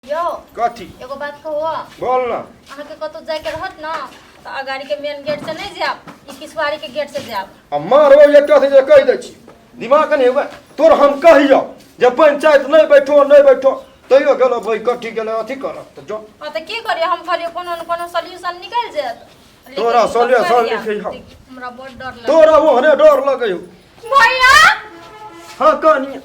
यो कथी एगो बात कहो बोल ना अहाँ के कतो जाय के रहत ना तो अगाड़ी के मेन गेट से नहीं जाब ई पिछवाड़ी के गेट से जाब मारो एक कथी जे कह दै छी दिमाग नहीं हुआ तोर हम कहियो जे पंचायत नहीं बैठो तैयो गेलो भाई कथी गेलो अथी कर त जो त की करिए हम कहलिए कोनो न कोनो सॉल्यूशन निकल जात तोरा सॉल्यूशन लिखै हम हमरा बहुत डर लगे तोरा ओहने डर लगै भैया हां कहानी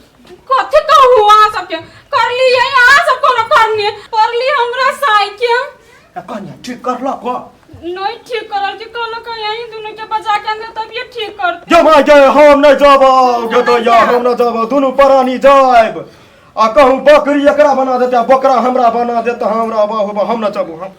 कथी कहू अहाँ सबके कर लिए अहाँ सब कोनो करनी पढ़ली हमरा साइकिल कहानी ठीक करला को नहीं ठीक करल के कहलो कि यही दोनों के बजा के अंदर तब ये ठीक कर जमा जाए हम नहीं जाबो जे तो या हम न जाबो दोनों प्राणी जाएब आ कहूं बकरी एकरा बना देता बकरा हमरा बना देता हमरा बाबू हम न जाबो हम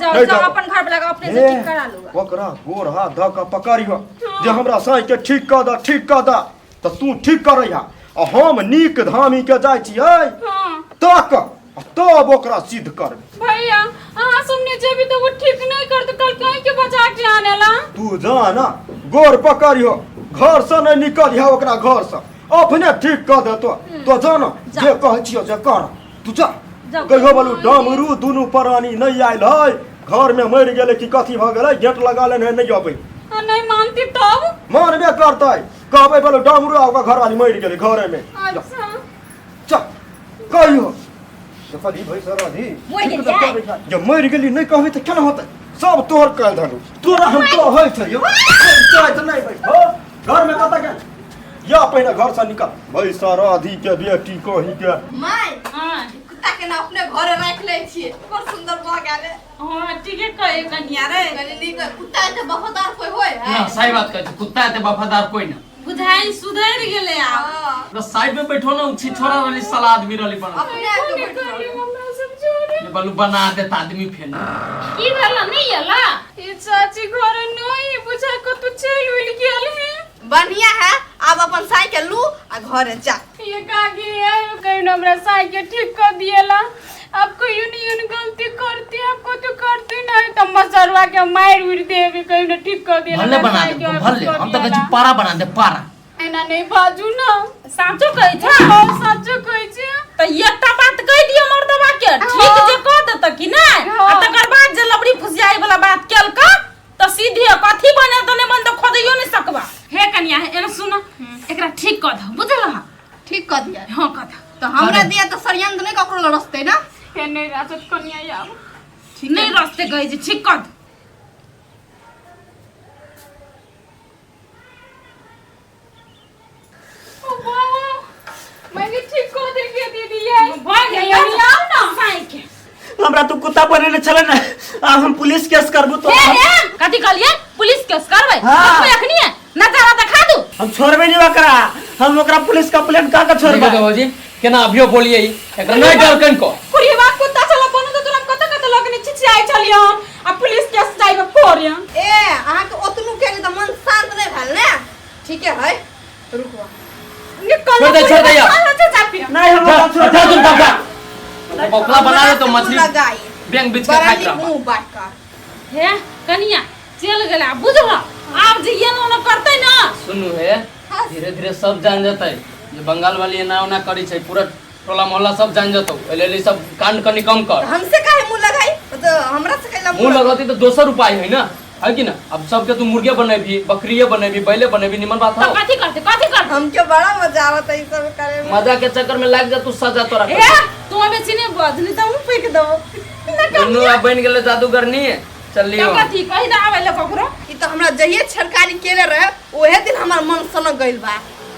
जाओ जाओ अपन घर वाला अपने से ठीक करा लूगा बकरा गोर हाथ ध के पकड़ियो जे हमरा साइकिल ठीक कर दा त तू ठीक करैया आ हम नीक धामी के जाय छियै हां तक तब ओकरा सिद्ध करबे भैया अहाँ सुनने जेबी तो वो ठीक नहीं कर तो कल कहीं के बजा के आनेला तू जा ना गोर पकड़ियो घर से नहीं निकलिया ओकरा घर से अपने ठीक कर दे तो जा ना जे कहै छियो जे कर तू जा कहियो बोलू डामरू दुनू प्राणी नहीं आइल है घर में मर गेले कि कथी भ गेले गेट लगा लेने नहीं अबै नहीं मानती तब मानबे करतै कहबै बोलू डामरू आउका घर वाली मर गेले घरे में अच्छा चल कहियो देखली भाई सराधी जब मर गेली नहीं कहबै त केना होतै सब तोहर कह धनु तोरा हम कहै छै यो चाहत नहीं भाई हो घर में कत गेल या पहिने घर से निकल भाई सराधी के बेटी कहि के माय हां कुत्ता के ना अपने घरे रख ले छिए कोन सुंदर भ गेले हां ठीक है कहे कन्या रे गली का कुत्ता के वफादार कोई होय है ना सही बात कहै कुत्ता ते वफादार कोई ना बुझाई सुधर गेले आ हां तो साइड में बैठो ना छी छोरा वाली सलाद आदमी रहली बना अपने आप के करी बैठ हमरा सब जोरे ये बालू बना देता आदमी फेन की भेला नहीं हला ई चाची घर नहीं बुझा को तू चल उल गेल है बढ़िया है अब अपन साइकिल लू आ घरे जा ये कागी है कहीं हमरा साइकिल ठीक कर दिएला आपको यूनियन गलती करती आपको तो करती नहीं तो मसरवा के मार उड़ देवे कहीं ना ठीक कर दिएला भले बना दे भले हम तो कहै पारा बना दे पारा एना नहीं बाजू ना साचो कहै छै हां सच्चो कहै छै त एकटा बात कह दियो मर्दवा के ठीक जे कह देत कि नहीं आ तकर बाद जे लबड़ी फुसियाई वाला बात केल का त सीधे कथी बने त नहीं बंद खोदियो नहीं सकबा हे कन्या एना सुन एकरा ठीक कर दो बुझला ठीक कर दिया हां कथा तो हमरा दिया तो सरियंत नहीं ककरो रस्ते ना हे नहीं राजत कन्या यार नहीं रास्ते कहै छै ठीक कर ओ बाबा मैंने ठीक कर दे के दीदी ये भाग गया आओ ना साइकिल हमरा तू कुत्ता बनेले चले ना आ हम पुलिस केस करबो तो कथी कहलिए पुलिस केस करबै हाँ। कोई अखनी है नजारा दिखा दू हम छोड़बे नहीं ओकरा हम ओकरा पुलिस कंप्लेंट का के छोड़बे देखो जी केना अभियो बोलिए एकरा नहीं डर कनको कुरियवा कुत्ता चला बनो तो तुरंत कत लगनी चिचियाई चलियो आ पुलिस केस जाइबे कोरिया ए अहाँ के ओतनु के तो मन शांत नहीं भेल ने ठीक है रुको निकल छोड़ दे यार। नहीं हम ओकरा जा छोड़ तुम बाबा बकला बना दे तो मछली लगाई बैंग बीच के खाइत रहा मुंह बात का हे कनिया चल गेला बुझला आब जे ये न करतै ना सुनू हे धीरे धीरे सब जान जतै ये बंगाल वाली एना ओना करी छै पूरा टोला मोहल्ला सब जान जतौ एले सब कांड कनी कम कर हमसे काहे मुंह लगाई तो हमरा से कहला मुंह लगती तो दोसर उपाय है ना है कि ना अब सबके तू मुर्गे बनेबी बकरिए बनेबी बैले बनेबी निमन बात तो हो कथी करते हमके बड़ा मजा आवत है ई सब करे में मजा के चक्कर में लाग जा तू सजा तोरा ए तू अबे चिने बदली त हम फेंक दो दुनू अब बन गेले जादूगर नहीं है चलियो तो कथी कहि दा आवे ले ककरो ई तो हमरा जहिए छरकारी केले रहे ओहे दिन हमर मन सनक गइल बा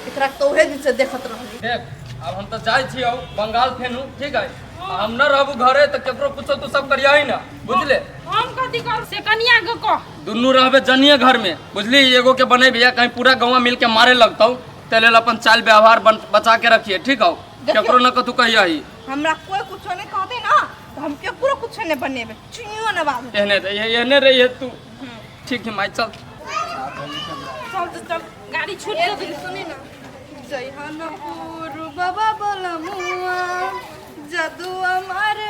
एकरा तो ओहे दिन से देखत रहली देख अब हम तो जाय छियो बंगाल फेनु ठीक है हम न रहबू घरे तो केकरो कुछो तू सब करियाई ना बुझले हम कथी कर से कनिया के कह दुनू रहबे जनिए घर में बुझली एगो के बने भैया कहीं पूरा गांव मिल के मारे लगतौ तेले अपन चाल व्यवहार बचा के रखिए ठीक हो केकरो न कतू कहिया ही हमरा कोई कुछो नहीं कहते ना तो हम केकरो कुछो नहीं बनेबे चुनियो न बाबू एहने रहिए तू ठीक है माई चल चल गाड़ी छूट ए गई दिल सुनी ना जय हनपुर बाबा बोला मुआ जादू हमारे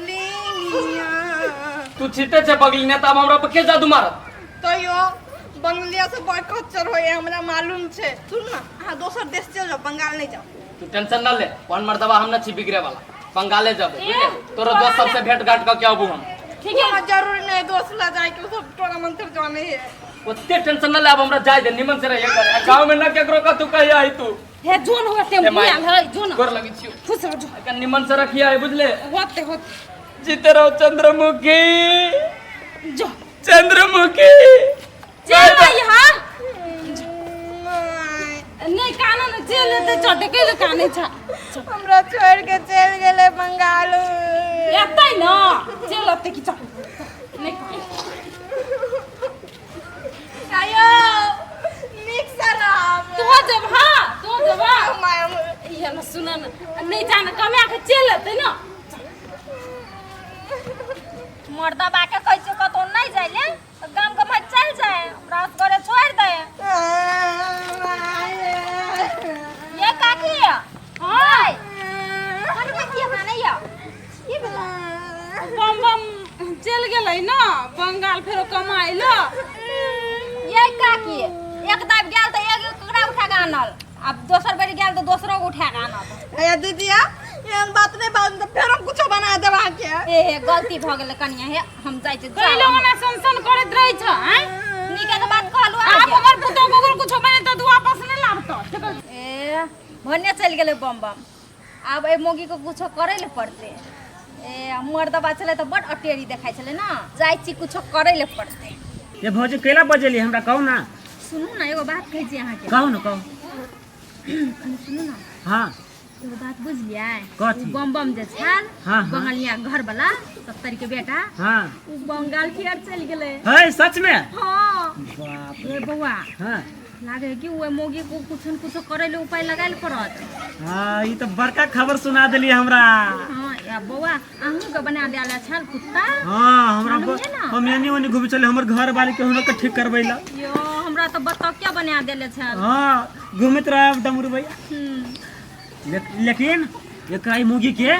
बंगालिनिया तू छीटे छे बगली ने तब हमरा पे के जादू मारत तो यो बंगलिया से बड़ खच्चर होए हमरा मालूम छे सुन ना हां दोसर देश चल जाओ बंगाल नहीं जाओ तू टेंशन न ले कौन मर्दबा हम न छी बिगड़े वाला बंगाले जब तोरा दोस्त सबसे भेंट घाट का क्या अबू हम ठीक है जरूर नहीं दोस्त ला जाए के सब टोना मंत्र जाने है ओते टेंशन न ले अब हमरा जाय दे निमन से रहिए कर गांव में न केकरो का तू कहिया आई तू हे जोन होते मुयाल है जोन गोर लगी छियो खुश रह जो का निमन से रखिया है बुझले होते जीते रहो चंद्रमुखी जो चंद्रमुखी चल भाई हां नहीं काना न चल ते छोटे के काने छ हमरा छोड़ के चल गेले बंगाल एतै न चल अते की चल नहीं आयो मिक्सर तू जब ये न सुन नहीं जान कमे के चल अते न मर्दा बाके कैसे कतो नहीं जाइले तो गांव के भाई चल जाए रात करे छोड़ दे ये काकी है हाय कौन काकी माने या ये बम बम चल गेलै न बंगाल फेरो कमाइलो ये काकी एक दाब गेल त एक ककरा उठा के आनल अब दोसर बेरी गेल त दोसरो के उठा के आनल ए दीदिया एहन बात नहीं बात तो फेर हम कुछ बना देबा के ए गलती भ गेल कनिया हे हम जाय छै कैलो ना संसन करत रही छ हैं नीके के बात कहलु आप हमर पुतो गोगल कुछ बने त तू वापस नहीं लाबतो ए भन्ने चल गेले बम बम अब ए मोगी को कुछ करे ले पड़ते ए मर्दा बाचले त बड अटेरी देखाइ छले ना जाय छी कुछ करे ले पड़ते ये भौजी केला बजेली हमरा कहू ना सुनू ना एगो बात कहै छी अहाँ के कहू ना कहू सुनू ना हाँ एगो बात बुझलियै कथी? उ बम बम जे छल हाँ, हाँ। बंगलिया घर वाला 70 के बेटा हाँ उ बंगाल फिर चल गेले है सच में हां बाप ए बौआ हाँ लागे कि वो मोगी को कुछ न कुछ करे ले उपाय लगाइल पड़त हाँ ये तो बड़का खबर सुना दिली हमरा हां या बौआ अहू के बना देला छल कुत्ता हाँ हमरा मालूम है ना? हम यानी ओनी घूमे चले हमर घर वाले के हुनका ठीक करबैला यो हमरा तो बताओ क्या बना देले छल हाँ घूमत रह डमरू भैया लेकिन एकरा मुगी के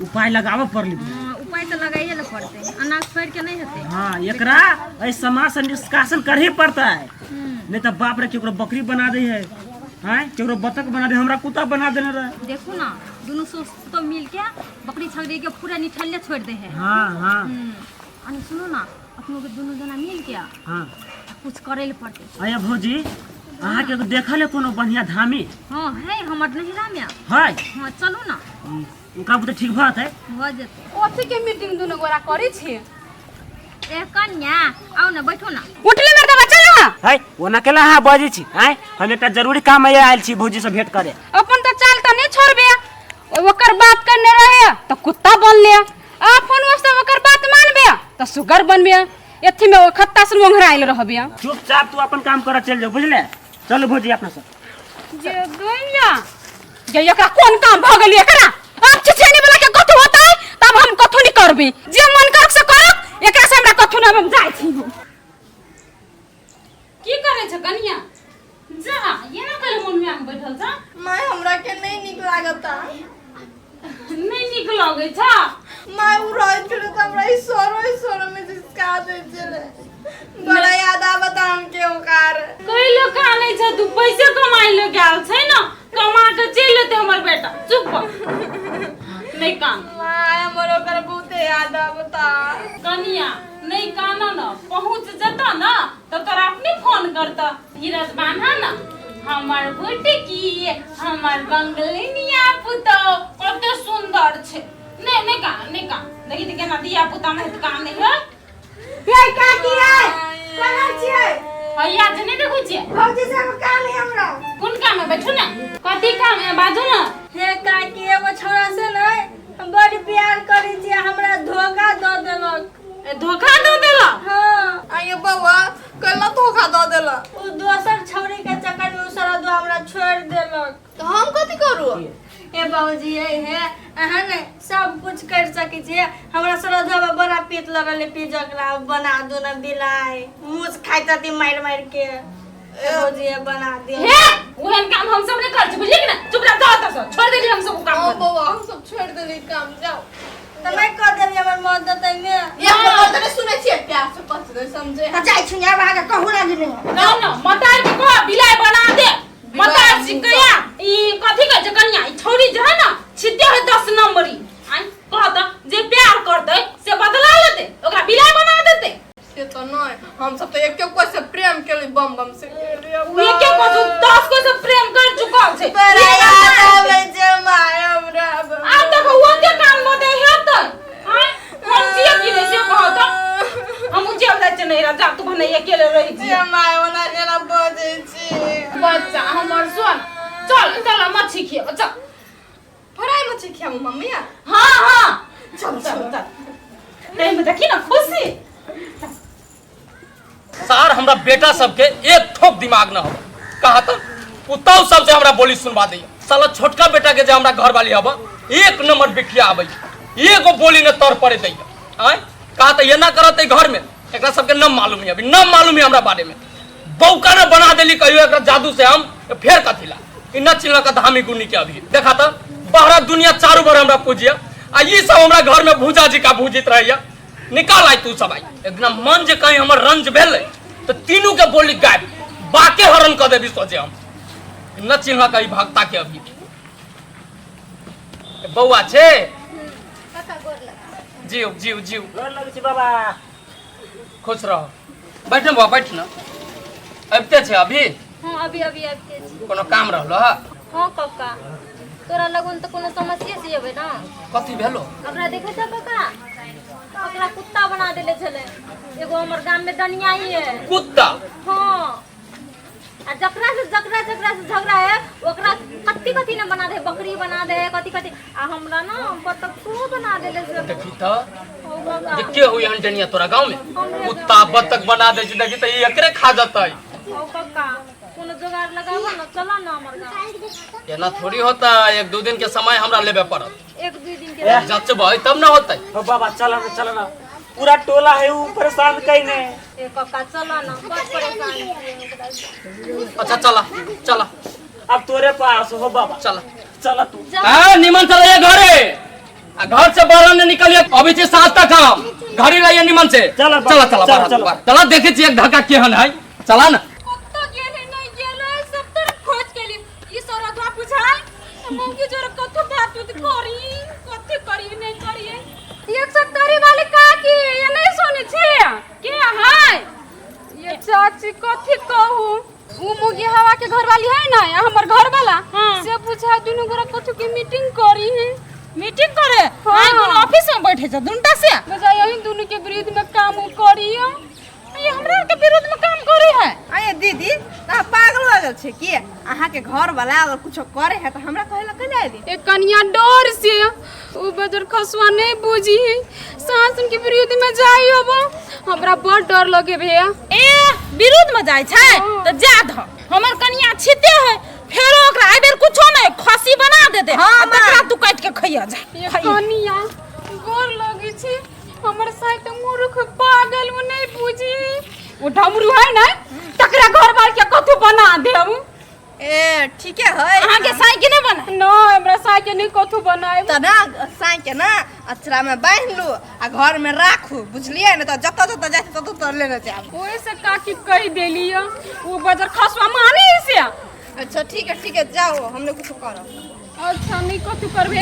उपाय लगावे पड़ली उपाय तो लगाइए ले पड़ते अनाज छोड़ के नहीं होते हाँ एकरा ऐ समाज से निष्कासन कर ही पड़ता है नहीं तो बाप रे केकरो बकरी बना दे है हैं केकरो बतख बना दे हमरा कुत्ता बना देने रहे देखो ना दोनों तो मिल के बकरी छकड़ी के पूरा निठल्ले छोड़ दे है हाँ हाँ अनि सुनो ना अपनों के दोनों जना मिल के हाँ कुछ करे ले पड़ते अया भौजी अहाँ के देखल है कोनो बढ़िया धामी हां है हमर नहिरा में है हां चलू ना ओकरा बुते ठीक बात है भ जेते ओथे के मीटिंग दुनो गोरा करी छी ए कन्या आओ ना बैठो ना उठले मर्दा बच्चा ना है ओना केला हाँ बाजी छी हैं हम एकटा जरूरी काम में आयल छी भौजी से भेंट करे अपन तो चाल त नहीं छोड़बे ओकर बात करने रहे तो कुत्ता बन ले अपन वास्ते ओकर बात मानबे तो सुगर बनबे एथी में खत्ता से मोंघराइल रहबे चुपचाप तू अपन काम कर चल जाओ बुझले चलो भौजी अपना सब जे गइया जे एकरा कोन काम भ गेल एकरा अब छिछेनी वाला के कथु होतै तब हम कथु नहीं करबे जे मन कर से करब एकरा से हमरा कथु न हम जाय छी की करे छ कनिया जा ये ना करे मन में हम बैठल छ माय हमरा के नहीं निक लागता नहीं निक लगे छ माय उ रह छले त हमरा ई सोरो में जिसका दे चले बड़ा याद आवता हमके ओकार कोई लोग का नहीं छ तू पैसे कमाई ले गेल छै ना कमा के चल लेते हमर बेटा चुप नहीं कान माय हमरो ओकर बहुते याद आवता कनिया नहीं काना ना पहुंच जता ना तो तोरा अपने फोन करता धीरज बांधा ना हमर बुटकी हमर बंगलिनिया पुतो कते सुंदर छे नहीं का देखि त केना दिया पुता में त काम नहीं है ये का की है कहां छियै हैया जने देखु छे भौजी से काम है हमरा कोन काम है बैठू ना कथी काम है बाजू ना हे का की एगो छोरा से नहीं हम बड़ प्यार करी छी हमरा धोखा द देलक धोखा दो देला हां आयो बाबा कल्ला धोखा द देलक उ दोसर छौरी के चक्कर में उ सारा दो हमरा छोड़ देलक तो हम कथि करू ए बाबूजी हे अहाँ ने सब कुछ कर सके छी हमरा सरधा में बड़ा पीत लगल है पिजकला बना दो ना बिलाई मुंह खाइता दी मार मार के बाबूजी बना दे हे ओहन काम हम सब नहीं कर छी बुझली कि ना चुपचाप जाओ त छोड़ देली हम सब काम कर बाबा हम सब छोड़ देली काम जाओ त मैं कर देली हमर मदद में ये मदद ने सुनै छी प्यार से पछ दे समझे त जाय छु या भागा कहू ना दिने ना मतार के को बिलाई बना दे मतार सिकया ई कथी के कन्या ई छोरी जे है ना छिते है 10 नंबरी आई कहता जे प्यार करते से बदला लेते ओकरा बिलाय बना देते। से तो नहीं, हम सब तो एक कोई से प्रेम केली बम बम से ये के को 10 को से प्रेम कर चुकल छे। बड़ा याद आवे जे माय हमरा आ देखो वो के काम न दे हेत हां हम जिया कि नहीं से कहता हम जेल जाय छ नहीं राजा तू भने अकेले रही छी जे माय ओना जेना बजे छी। बच्चा हमर सुन चल चल मच्छी खिए चल फ्राई मछली खाऊ मम्मी यार। हां हां चल चल चल नहीं में देखी ना खुशी सार हमरा बेटा सबके एक ठोक दिमाग न हो कहा तो पुतौ सबसे हमरा बोली सुनवा दैया साला छोटका बेटा के जे हमरा घर वाली हब एक नंबर बिखिया आबै एगो बोली न तर पड़े दैया आय कहा तो ये ना करते घर में एकरा सबके न मालूम है अभी न मालूम है हमरा बारे में बौका न बना देली कहियो एकरा जादू से हम फेर कथिला इ न चिन्ह का धामी गुनी के अभी देखा तो बाहर दुनिया चारों बार हमरा पूजिया आ ये सब हमरा घर में भूजा जी का भूजित रहैया निकाल आई तू सब आई एकदम मन जे कहीं हमर रंज भेल तो तीनों के बोली गायब बाके हरण कर देबी सोचे हम न चिन्ह कहीं भक्ता के अभी बौआ छे जीव जीव जीव गोर लगै छी बाबा। खुश रहो बैठ बा बैठ न अबते छे अभी हाँ अभी अभी आबते छी। कोनो काम रहलो ह हाँ कक्का तोरा लगन तो कोनो समस्या से जेबै ना कथि भेलो ओकरा देखे छ कक्का ओकरा कुत्ता बना देले छले एगो हमर गाम में दनियाई है कुत्ता हाँ आ जकरा से झगड़ा है ओकरा कथी न बना दे बकरी बना दे कथी आ हमरा ना बतख को बना देले से देखी तो ओ कक्का देखे हुई अंटनिया तोरा गांव में कुत्ता बतख बना दे छी देखी तो ये एकरे खा जतई ओ कक्का कोनो जुगाड़ लगाबो ना चला ना हमर गांव एना थोड़ी होता एक दो दिन के समय हमरा लेबे पड़त एक दो दिन के जचबै तब ना होतै ओ बाबा चला ना पूरा टोला है ऊ परेशान कइने। ए कक्का चला ना बहुत परेशान छी अच्छा चला चला अब तोरे पास हो बाबा चला चला तू हां निमन चला ये घरे आ घर से बाहर न निकलिए अभी से 7 तक हम घर ही रहिए निमन से चला चला चला बाहर चला देखे छी एक धक्का केहन है चला ना कत्तो गेले नहीं गेले सब तरफ खोज केली ई सारा दुआ बुझाई मौगी जोर कत्तो बात उत करी नहीं करिए 170 वाली काकी ये नहीं सुनी छे के हाय ये चाची कथी कहू उ मुगी हवा के घर वाली है ना हमर घर वाला से पूछा दुनु गोरा कथु की मीटिंग करी है मीटिंग करे हां कोनो ऑफिस में बैठे छ दुनटा से बजा यही दुनु के विरुद्ध में काम करियो ये हमरा के विरोध में काम करे है। अरे दीदी ता पागल हो गेल छे की अहाँ के घर वाला अगर कुछ करे है तो हमरा कहेला कले दी एक कन्या डर से उ बजर खसवा नहीं बुझी सास उनके विरुद्ध में जाई होबो हमरा बड़ डर लगे भैया ए विरोध में जाय छै त जा ध हमर कनिया छिते है फेरो ओकरा आइ बेर कुछो नहीं खसी बना देते हां तकरा तू काट के खइया जा ये कन्या गोर लगे छी हमर साथ मूर्ख पागल वो नहीं बुझी वो ढमरू है ना तकरा घर बार के कथु बना देऊ ए ठीक है अहाँ के साई के नहीं बना ना हमरा साथ नहीं कथु बनाए त ना साई के ना अचरा में बांध लू आ घर में राखू बुझलिए ना तो जत जाए तत लेने जाब ओए से काकी कह देलियो वो बजर खसवा मानी से अच्छा ठीक है जाओ हमने कुछ करो अच्छा नहीं कथु करबे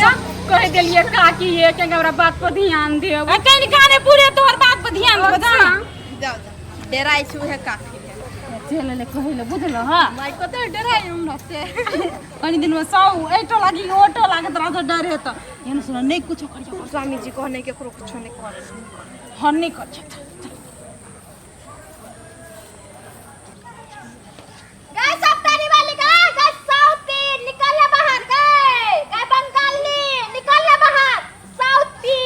कह देलिए काकी ये के हमरा बात पर ध्यान दे आ कहीं काने पूरे तोहर बात पर ध्यान दे बता जाओ डेराई छु है काफी चले ले कहिले बुझल हां माई कते डेराई हम से कनी दिन में सौ एटो लागी ओटो लागे तोरा तो डर है त एन सुन नहीं कुछ करियो स्वामी जी कहने के करो कुछ नहीं करे हन नहीं कर छ गाय सप्तारी वाली गाय साउथी निकल ले बाहर गाय बंगाली निकल ले बाहर साउथी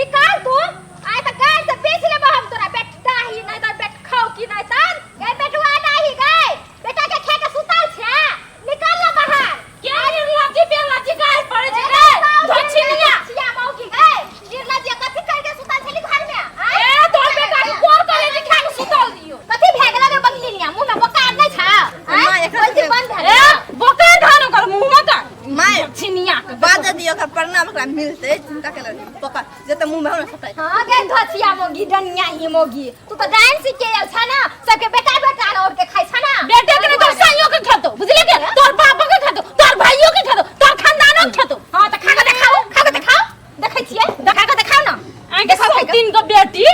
निकाल तू आए तो गाय से बेच ले बाहर तोरा बेटा ही नहीं तो बेट खाओ की नहीं तन गाय बेटवा नहीं गाय बेटा के खे के सुताल छे निकल ले बाहर क्या लाजी गाय पड़े छै गाय दछिनिया छिया मौ की गाय निर्लज कथि करके सुताल छली घर में ए तोर बेटा के कोर करे जे खा के सुतल दियो कथि भेगला रे बंगलिनिया मुंह में बकार नहीं छा मां एकरा बोलती बंद ए है बोके धान कर मुंह में का माय छिनिया के बाजा दियो का प्रणाम ओकरा मिलते चिंता के लगे पका जते मुंह में हमरा सटाई हां गे धसिया मोगी डनिया ही मोगी तू तो डांस सीख के आल छा ना सबके बेटा और के खाई छा ना बेटे के नहीं तो साइयों के खेतो बुझले के तोर बाप के खेतो तोर भाइयों के खेतो तोर खानदानों के खेतो हां तो खा के दिखाओ देखै यहाँ के सब तीन को बेटी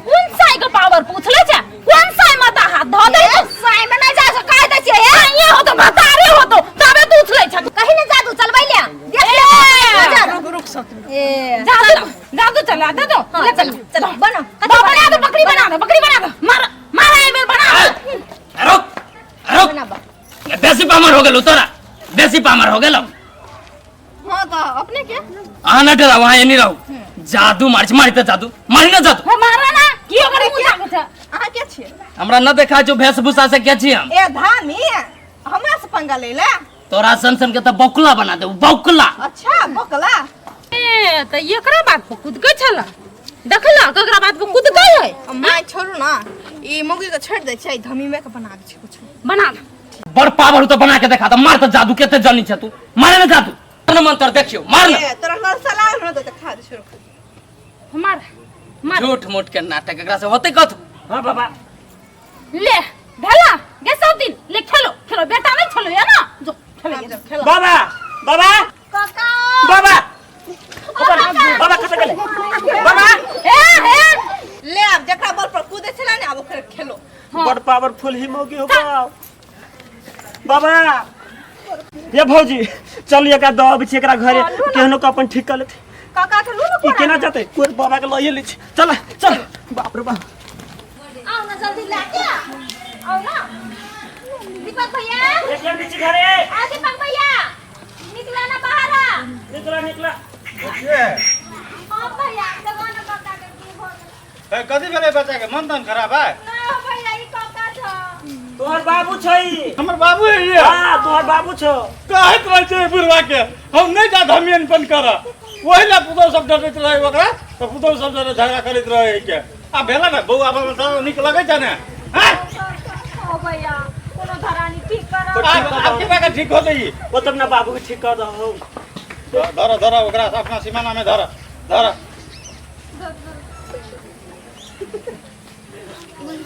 कौन साई का पावर पूछले छ कौन साई माता हाथ धो दे साई में नहीं जा सो काहे दे छिए ये हो तो बता रे हो तो तबे तू उछले छ कहीं नहीं जादू चलबै ले देख ले रुक सो ए जादू चला दे तो ले चल चलो बनो बना दो बकरी बना दो मार एक बार बना रुक बनाबा बेसी पामर हो गेलो तोरा बेसी पामर हो गेलो हां तो अपने के आ न डरा वहां नहीं रहू जादू मारी त जादू मारी न जादू मारा ना की हो करे मुझा के अहाँ के छिए हमरा न देखा जो वेशभूषा से के छी हम ए धामी हमरा से पंगा ले ले तोरा सन के त बकुला बना दे बकुला अच्छा बकला ए त एकरा बात पर कूद के छला देखला ककरा बात पर कूद गई है अम्मा छोड़ू ना ई मौगी के छोड़ दे छै धमी में के बना दे छै कुछ बना बड़ पावर तो बना के देखा त मार त जादू केते जानी छ तू मारे न जादू तन मंत्र देखियो मार न ए तोरा नल सलाह न तो खा दे शुरू मार झूठ मूठ के नाटक एकरा से होते कथ हां बाबा ले ढला गे सब दिन ले खेलो बेटा नहीं खेलो या ना जो खेलो बाबा बाबा काका बाबा बाबा कत गेले बाबा ए ले अब जकरा बल पर कूदे छला ने अब ओकरा खेलो बड़ पावरफुल ही मौगी हो बाबा बाबा ये भौजी चल एकरा दब छै एकरा घरे केहनो का अपन ठीक कर लेते काका के लू ई केना जाते कोई बाबा के लइए लै छी चल चल बाप रे बाप आओ ना जल्दी लेके आओ ना दीपक भैया एक जन नीचे घरे आ दीपक भैया निकला ना बाहर आ निकला हां भैया जवान काका के की हो ए कथि भेलै बच्चा के मन तन खराब है ना भैया ई काका छ तोहर बाबू छै हमर बाबू है ये हां तोहर बाबू छौ काहे कहै छै बुढ़वा के हम नहीं जा धमियन पन कर ओही ला पुतौ सब डरैत रहे ओकरा तो पुतौ सब जरे झगड़ा करैत रहे के आ भेला ना बौआ बाबा सब निक लगै छ ने हैं ओ भैया कोनो धरानी ठीक कर आप के का ठीक होतै ओ तब ना बाबू के ठीक कर दहो धर ओकरा अपना सीमाना में धर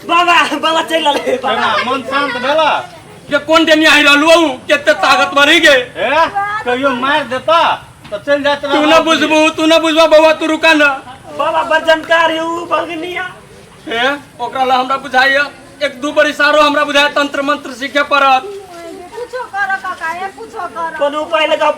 बाबा चल ले ना मन शांत भेला के कोन देनी आई रहलु केते ताकत मरी गे ए कहियो मार देता तो चल जात तू न बुझबा बउआ तू रुका न बाबा बजनकार है बगनिया ए ओकरा ला हमरा बुझाइया एक दू बार इशारो हमरा बुझाय तंत्र मंत्र सीखे पड़त पूछो कर काका ये पूछो कर कोनो उपाय लगा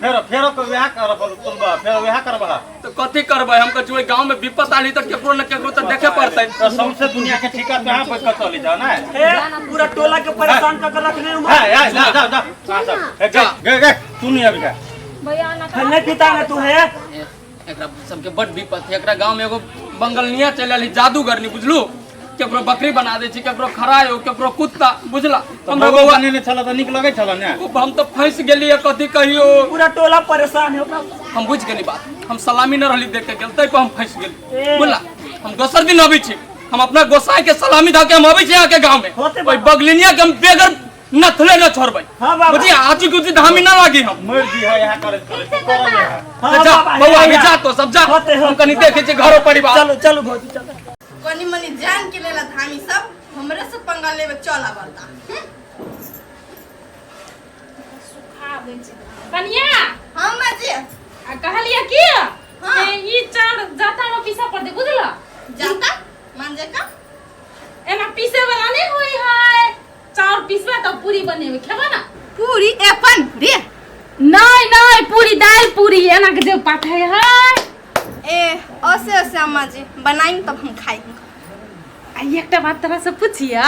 फेर तो वह कर तुलबा फेर वह करबा तो कथि करबै हम कछु गांव में विपत आली त केकरो न केकरो त देखे पड़तै तो सबसे दुनिया के ठिका कहां पर चली जा ना ए पूरा टोला के परेशान कर रखने है जा कहां सब गे तू नहीं अभी का भैया ना नहीं पिता ना तू है एकरा सबके बड़ विपत है एकरा गांव में एगो बंगलनिया चलली जादूगर नहीं बुझलू केकरो बकरी बना दे छी केकरो खराय हो केकरो कुत्ता बुझला हमरा बउआ ने छला त निक लगै छला ने हम तो फंस गेलिए कथि कहियो पूरा टोला परेशान है हम बुझ गेली बात हम सलामी न रहली देख के गेल तै पर हम फंस गेली बोला हम दोसर दिन अबै छी हम अपना गोसाई के सलामी ध के हम अबै छी यहाँ के गांव में होते कोई बगलिनिया के हम बेगर नथले न छोड़बै हां बाबा बुझी आजू कुछ धामी ना लागी हम मर जी है यहां करे हां जा बाबा बउआ भी जा तो सब जा होते हम कनी देखे छी घरो परिवार चलो चलो भौजी चलो कोनी मनी जान के लेला धामी सब हमरे से पंगा लेवे चल आवता कनिया हां मां जी आ कहलिए की ई चार जाता में पीसा पड़ दे बुझला जाता मान जे का एना पीसे वाला नहीं होई है चार पीसवा तो पूरी बनेवे खेबा ना पूरी अपन रे नहीं पूरी दाल पूरी एना के जे पाठे है ए ओसे ओसे अम्मा जी बनाई तब हम खाएंगे आ एकटा बात तोरा से पूछिया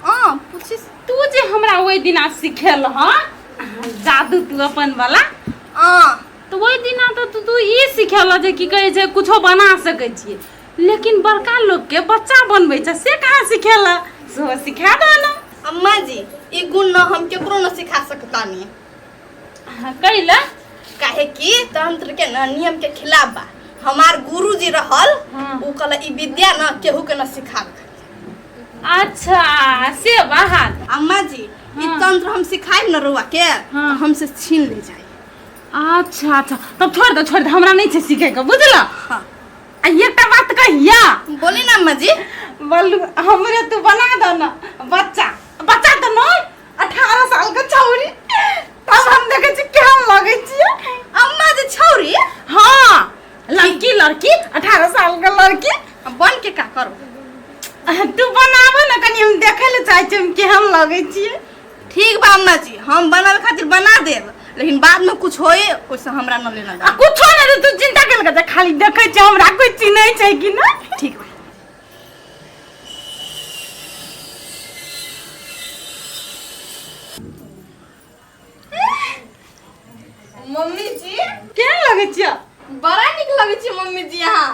हां पूछिस तू जे हमरा ओइ दिन आ सिखेल ह जादू तू अपन वाला हां तो ओइ दिन तो तू ई सिखेल जे की कहे छै कुछो बना सकै छी लेकिन बड़का लोग के बच्चा बनबै छै से कहां सिखेल सो सिखा दो ना अम्मा जी ई गुण न हम केकरो न सिखा सकता नहीं कैला काहे कि तंत्र के न नियम के खिलाफ बा हमार गुरुजी रहल उ कहला ई विद्या न केहू के न सिखावे अच्छा से बाहर अम्मा जी ई तंत्र हम सिखाइब न रुआ के तो हमसे छीन ले जाए अच्छा तब छोड़ दे हमरा नहीं छै सीखे के बुझला हां आ एकटा बात कहिया बोली ना अम्मा जी बोलू हमरे तू बना दो ना बच्चा तो नहीं 18 साल का छौरी तब हम देखे छी केहन लगे छी अम्मा जी छौरी हां लड़की लड़की 18 साल का लड़की बन के का करो? तू बनाबो ना कनी हम देखे ले चाहे छी कि हम लगे छिए। ठीक बा अम्मा जी, हम बनल खातिर बना देब, लेकिन बाद में कुछ होए ओसे हमरा न लेना आ कुछ ना रे, तू चिंता कर के खाली देखे छी हमरा कोई चिन्है छै कि ना। ठीक बा। मम्मी जी केहन लगे छिए? बड़ा निक लगे छी मम्मी जी यहाँ।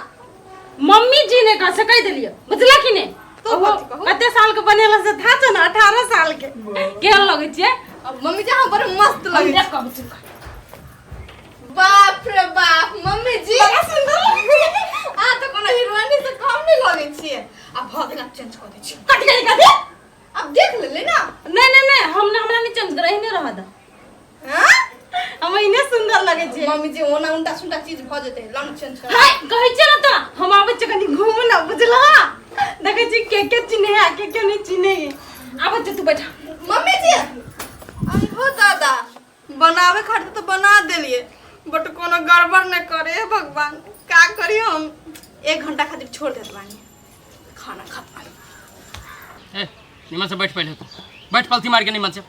मम्मी जी ने कह सकै देलिए, बुझला कि ने? तो कहू। कते साल के बनेला से था छ ना, 18 साल के। केहन लगे छिए? मम्मी जी हाँ बड़े मस्त लगे देख कब छी। बाप रे बाप मम्मी जी बड़ा सुंदर लगे। आ तो कोनो हीरोइन से कम नहीं लगे छी। अब भगना चेंज कर दे छी। कट गई का दे? अब देख ले ना। नहीं हमरा नहीं चेंज करे ही नहीं रहा दा। हां हम इने सुंदर लगे छिए। मम्मी जी ओना उल्टा सुल्टा चीज भ जेते, लम चेंज कर। हाय कहै छ ना त हम आबै छ कनी घूम ना, बुझला? देखे छी के चिन्हे आ के नहीं चिन्हे। आबै छ तू बैठ। मम्मी जी आई हो दादा बनावे खातिर तो बना देलिए, बट कोनो गड़बड़ न करे भगवान। का करी हम? 1 घंटा खातिर छोड़ देत बानी, खाना खा पानी। ए निमन से बैठ पहले तू। बैठ पलथी मार के निमन से।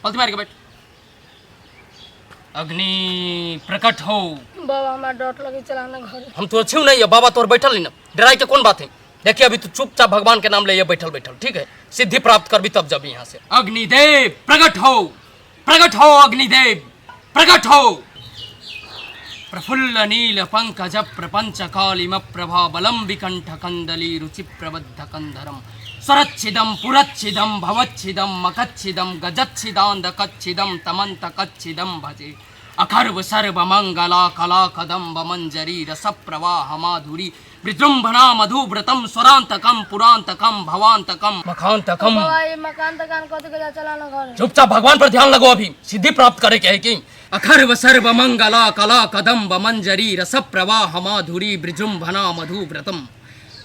पलथी मार के बैठ। अग्नि प्रकट हो। बाबा हमारा डॉट लगे चलाना घर। हम तो अच्छे नहीं है बाबा, तोर बैठल नहीं ना, डराई के कौन बात है? देखिए अभी तू चुपचाप भगवान के नाम ले ये बैठल बैठल, ठीक है? सिद्धि प्राप्त करबी तब जब यहाँ से। अग्निदेव प्रकट हो, प्रकट हो अग्निदेव प्रकट हो। प्रफुल्ल नील पंकज प्रपंच कालिम प्रभा बलम विकंठ कंदली रुचि प्रबद्ध कंधरम स्वरच्छिदम पुरच्छिदम भवच्छिदम मकच्छिदम गजच्छिदांद कच्छिदम तमंत कच्छिदम भजे अखर्व सर्व मंगला कला कदम्ब मंजरी रस प्रवाह माधुरी विजृंभणा मधुव्रतम स्वरांतकम पुरांतकम भवांतकम मखांतकम। ये मकान तकान कथि के चलाना घर। चुपचाप भगवान पर ध्यान लगो, अभी सिद्धि प्राप्त करे के है कि अखर्व सर्व मंगला कला कदम्ब मंजरी रस प्रवाह माधुरी विजृंभणा मधुव्रतम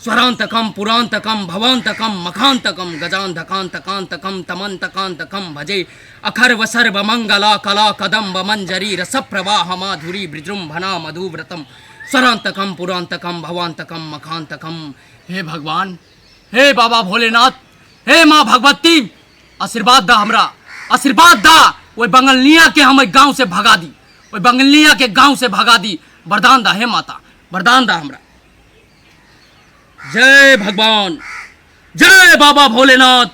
स्वरांतकम पुरांतकम भवांतकम मखांतकम गजांधकांतकांतकम तमंतकांतकम भजे अखर्व सर्व मंगला कला कदम्ब मंजरी रस प्रवाह माधुरी विजृंभणा मधुव्रतम स्वरांतकम पुरांतकम भवांतकम मखांतकम। हे भगवान, हे बाबा भोलेनाथ, हे माँ भगवती, आशीर्वाद दा हमरा, आशीर्वाद दा। वो बंगलिया के हम गांव से भगा दी, वो बंगलिया के गांव से भगा दी। वरदान दा हे माता, वरदान दा हमरा। जय भगवान, जय बाबा भोलेनाथ,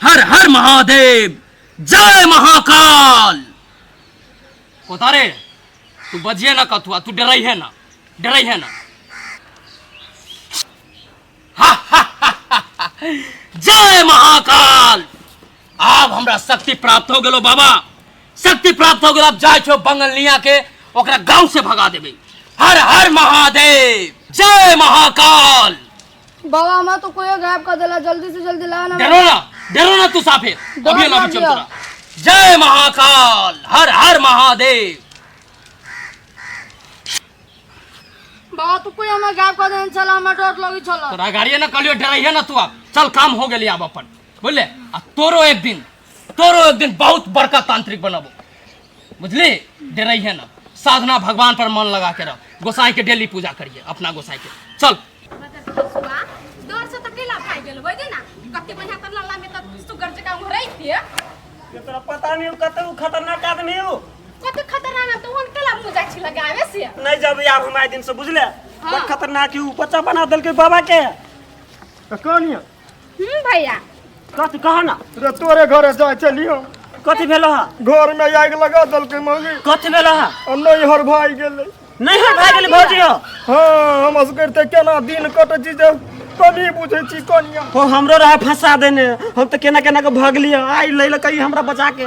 हर हर महादेव, जय महाकाल। कोतारे तू बजिए ना कथुआ, तू डराई है ना, डराई है ना। जय महाकाल। अब हमरा शक्ति प्राप्त हो गेलो बाबा, शक्ति प्राप्त हो गेलो। अब जाय छो बंगलिया के ओकरा गांव से भगा देबे। हर हर महादेव, जय महाकाल। बाबा हमारा तो कोई गायब कर देला, जल्दी से जल्दी ला ना। डरो ना तू साफे, अभी ना चल तोरा। जय महाकाल, हर हर महादेव। बाबा तो कोई हमें गायब कर देना, चला हमें डॉट लगी चला। तोरा गाड़िए ना कलियो डराई है ना तू। अब चल काम हो गेली अब अपन, बोले आ तोरो एक दिन बहुत बड़का तांत्रिक बनबो, बुझली? डराई है ना, साधना भगवान पर मन लगा के रह, गोसाई के डेली पूजा करिए, अपना गोसाई के। चल डर से तकेला खाई गेल होय ना, कते बढ़िया त लल्ला में त सुगर जका उहरै थिए। ये तोरा पता नहीं कते खतरनाक आदमी हो। कते खतरनाक त हुन केला मुजा छी लगावे से। नहीं जब यार हमारे दिन से बुझले बड़ खतरनाक है, बच्चा बना देल के बाबा के। कहानिया भैया कथि कहा ना रे तोरे घरे जाय चलियो। कथि भेलो हा? घर में आग लगा दल के मौगी कथि भेलो हा? नहीं हर भाई गेले। नहीं है भाई गेल भौजी हो। हाँ हम असगरते केना दिन कट जी जे कनी बुझे छी कनिया। हो हमरो रहा फंसा देने, हम तो केना केना के भाग लिया। आई ले ले कहीं हमरा बचा के।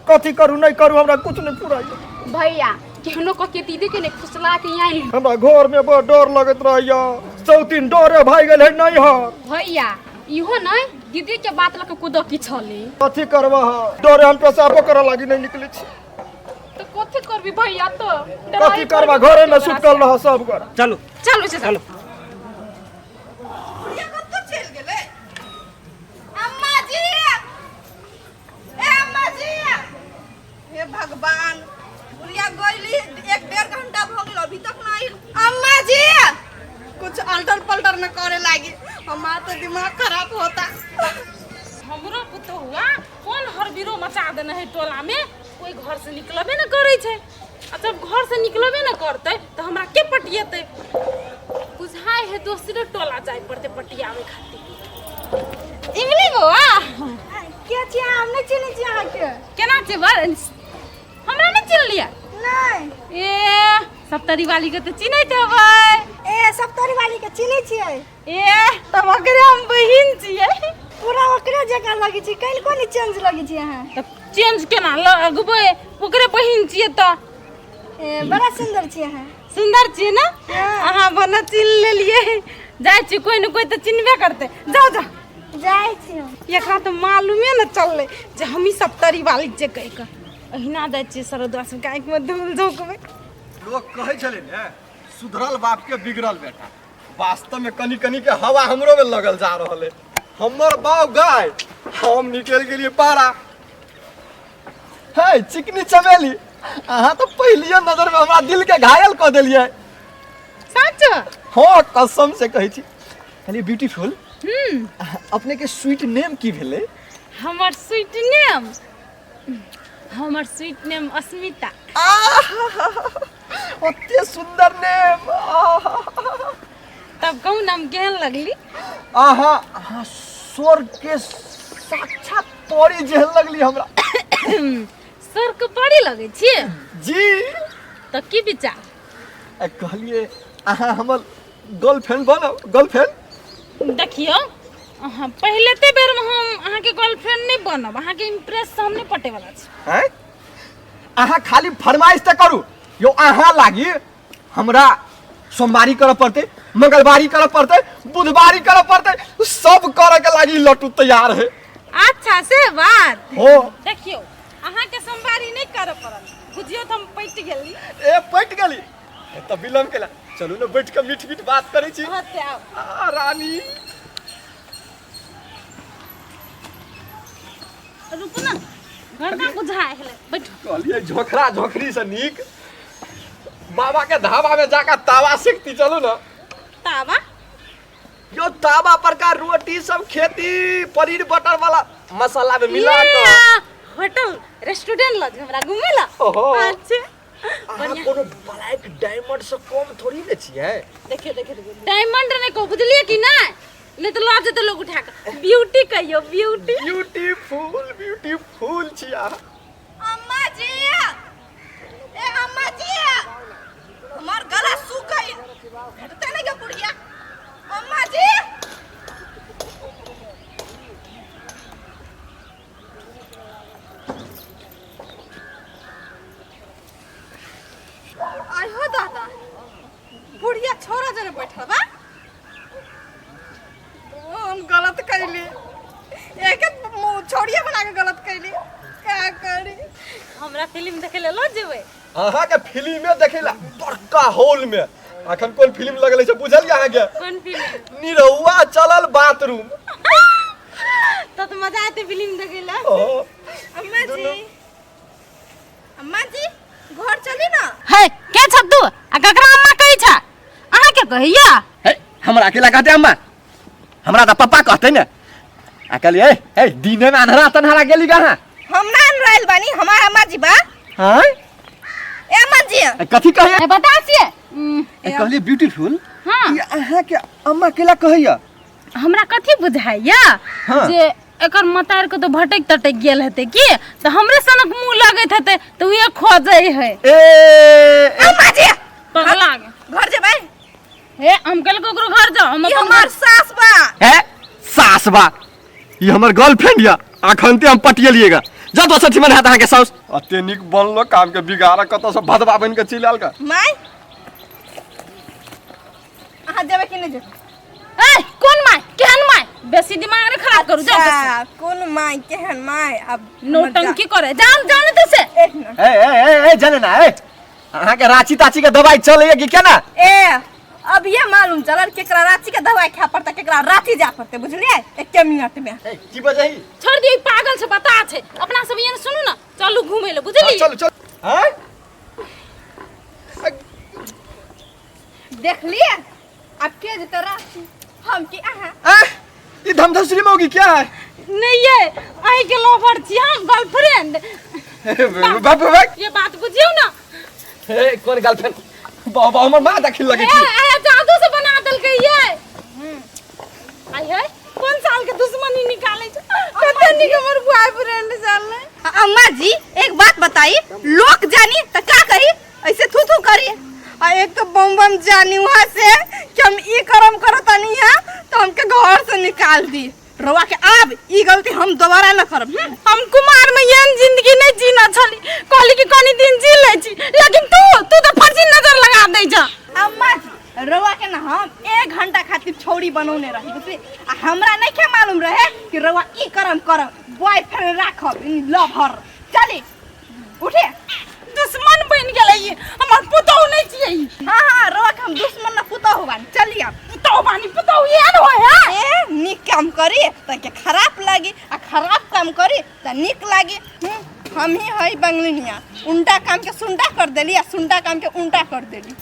कथी करू नहीं करू हमरा कुछ नहीं पुराई। भैया केहनो क के दीदी के ने फुसला के आई। हमरा घर में बड़ डर लगत रहैया, सौतीन डरे भाई गेल है नहीं हर। भैया इहो नहीं दीदी के बात लके कुदो की छली। कथी करबा डरे हम पेशाबो करे लागी नहीं निकले छी। तो कथि करबी भैया? तो कथी करबा घरे में सुतल रह सब घर। चलो चलो चलो। ये कत चल गेले? अम्मा जी, ए अम्मा जी, हे भगवान, बुढ़िया गइली 1-1.5 घंटा भ गेल अभी तक नहीं। अम्मा जी न करे लागी हमारा तो दिमाग खराब होता। हमरो पुतो हुआ कौन हरबिरो मचा देने है टोला में, कोई घर से निकलबे न करे छे। आ जब घर से निकलबे न करते तो हमरा के पटियते, बुझाए है दोसरे टोला जाय पड़ते पटियावे खातिर। इमली बउआ क्या छी हमने चिनी छी अहाँ के केना छे बर हमरा न चिन लिया नहीं ए सप्तरी वाली के तो चिन्हत हबै। ए सप्तरी वाली के चिनी छियै ए तब ओकरे हम बहिन छियै। पूरा ओकरे जगह लगी छी कहीं कोनी चेंज लगी छी अहाँ। तब चेंज केना लगबै, ओकरे बहिन छियै त। ए बड़ा सुंदर छी अहाँ। सुंदर छियै ना अहाँ बना चिन लेलिए। जाय छी कोई न कोई तो चिन्हबे करते। जाओ जाओ जाय छी हम। एकरा तो मालूमे न चलले जे हमी सप्तरी वाली जे कह के अहिना जाय छी सरदुआ से गाय में धूल झोंकबे। लोग कहे छले ने सुधरल बाप के बिगड़ल बेटा, वास्तव में कनी कनी के हवा हमरो में लगल जा रहल है। हमर बाव गाय हम निकल गेलिए पारा। है चिकनी चमेली अहाँ तो पहलिए नजर में हमरा दिल के घायल क देलिए। सच हाँ कसम से कहै छी। हेलो ब्यूटीफुल अपने के स्वीट नेम की भेले? हमर स्वीट नेम अस्मिता। अते सुंदर नेम। तब कहूँ नाम केहन लगली? आहा आहा स्वर्ग के साक्षात परी जेहन लगली हमरा। सर के पड़ी लगे छिए जी तो की विचार? कहलिए आहा हमर गर्लफ्रेंड बनो। गर्लफ्रेंड देखियो अहाँ पहले ते बेर में हम अहाँ के गर्लफ्रेंड नहीं बनब, अहाँ के इम्प्रेस हम नहीं पटे वाला छी। हैं आहा खाली फरमाइश त करू यो आहा लागी हमरा सोमवारी करे पड़ते, मंगलवारी करे पड़ते, बुधवारी करे पड़ते, सब करे के लागी लट्टू तैयार है। अच्छा से बात हो देखियो अहाँ के सोमवारी नहीं करे पड़ल, बुझियो त हम पट गेली। ए पट गेली त विलम्ब केला। चलू न बैठ के मीठ मीठ बात करै छी। होते आओ आ रानी रुकू ना घर का बुझाए हेले बैठो। कहलिए झोखरा झोखरी से नीक बाबा के ढाबा में जाकर तावा सेकती। चलो ना तावा यो तावा पर का रोटी सब खेती पनीर बटर वाला मसाला में मिला के होटल रेस्टोरेंट लज हमरा घुमेला। ओहो। अच्छा अहाँ कोनो ब्लैक डायमंड से कम थोड़ी ले छिए। देखियो डायमंड ने को बुझलिए कि नहीं नहीं तो लज तो लोग उठा के ब्यूटी कहियो ब्यूटी। ब्यूटीफुल छिया। अम्मा जी ए अम्मा जी हमार गला सूख गई हटते नहीं के बुढ़िया। अम्मा जी आयो दादा बुढ़िया छोरा जने बैठल बा। हम गलत कैली एक छोड़िए बना के गलत कैली क्या करी। हमरा फिल्म देखे ले लो जेबे। अहाँ के फिल्म में देखेला बड़का हॉल में अखन कोन फिल्म लगले से बुझलिए अहाँ के? कौन फिल्म? निरहुआ चलल बाथरूम। तो मजा आते फिल्म देखे ला। अम्मा जी घर चली ना। है के छ तू आ ककरा अम्मा कहै छ? अहाँ के कहिया? हे हमरा अकेला कहते अम्मा, हमरा त पापा कहते न। अकेले ए दिने में अंधरा तनहरा गेली कहां? हम ना रहल बानी हमार अम्मा जी बा। हां ए अम्मा जी कथी कहिए? बता छिए कहली ब्यूटीफुल। हां ये अहाँ के अम्मा केला कहैया? हमरा कथी बुझाइया हाँ। जे एकर मतार के तो भटक तटक गेल हेते की तो हमरे सनक मुंह लगत हेते तो उहे खोजै है। ए अम्मा जी पगला घर जेबै। हे हम कल कोकरो घर जाओ हम ई अपन हमार सास बा। है सास बा ये हमर गर्लफ्रेंड या अखनते हम पटियलिएगा। जा दोसर ठिमन हाथ अहाँ के सास अते निक बनलो काम के बिगाड़ कत से भदवा बन के चिलाल का। माय अहाँ जेबै कि नहीं जेबै? ए कौन माय केहन माय बेसी दिमाग रे खराब करू जा अच्छा, कौन माय केहन माय अब नौटंकी करे जान जाने तो से एक मिनट ए जाने ना ए अहाँ के रांची ताची के दवाई चले कि केना? ए अब ये मालूम चलल केकरा रांची के दवाई खा पड़ता केकरा रांची जा पड़ते बुझलिए एक मिनट में। ए की बजही? छोड़ दियो पागल से बता छे अपना सब ये सुनू ना चलू घूमे ले बुझली। चल चल हैं देख लिए अब के जते रांची हम की आहा ये धमधसरी मौगी क्या है? नहीं ये आई के लवर छी हम गर्लफ्रेंड बाप बाप ये बात बुझियो ना ए कौन गर्लफ्रेंड बाबा हमर मां दाखिल लगे छी ए जादू से बना दल के ये आई है कौन साल के दुश्मनी निकाले छ कते नी के मोर बॉयफ्रेंड साले अम्मा जी एक बात बताई लोग जानी तो क्या करी ऐसे थू थू करी और एक तो बम बम जानी वहाँ से कि हम ई करम करता नहीं है तो हमके घर से निकाल दी रवा के अब ई गलती हम दोबारा न करब हम कुमार में ये जिंदगी नहीं जीना छली कहली कि कोनी दिन जी ले छी लेकिन तू तो फर्जी नजर लगा दे जा अम्मा जी रवा के ना हम 1 घंटा खातिर छौड़ी बनौने रही बुझली आ हमरा नहीं के मालूम रहे कि रवा ई करम करब बॉयफ्रेंड राखब लवर चली उठे दुश्मन बन गेलै ये हमर पुतौ नहीं छियै हाँ हाँ रवा के हम दुश्मन न पुतो होबान चली अब पुतौ बानी पुतौ ये न होय है ए निक काम करी त के खराब लागी आ खराब काम करी त निक लागी हम ही हई बंगलिनिया उल्टा काम के सुंडा कर देली आ सुंडा काम के उल्टा कर देली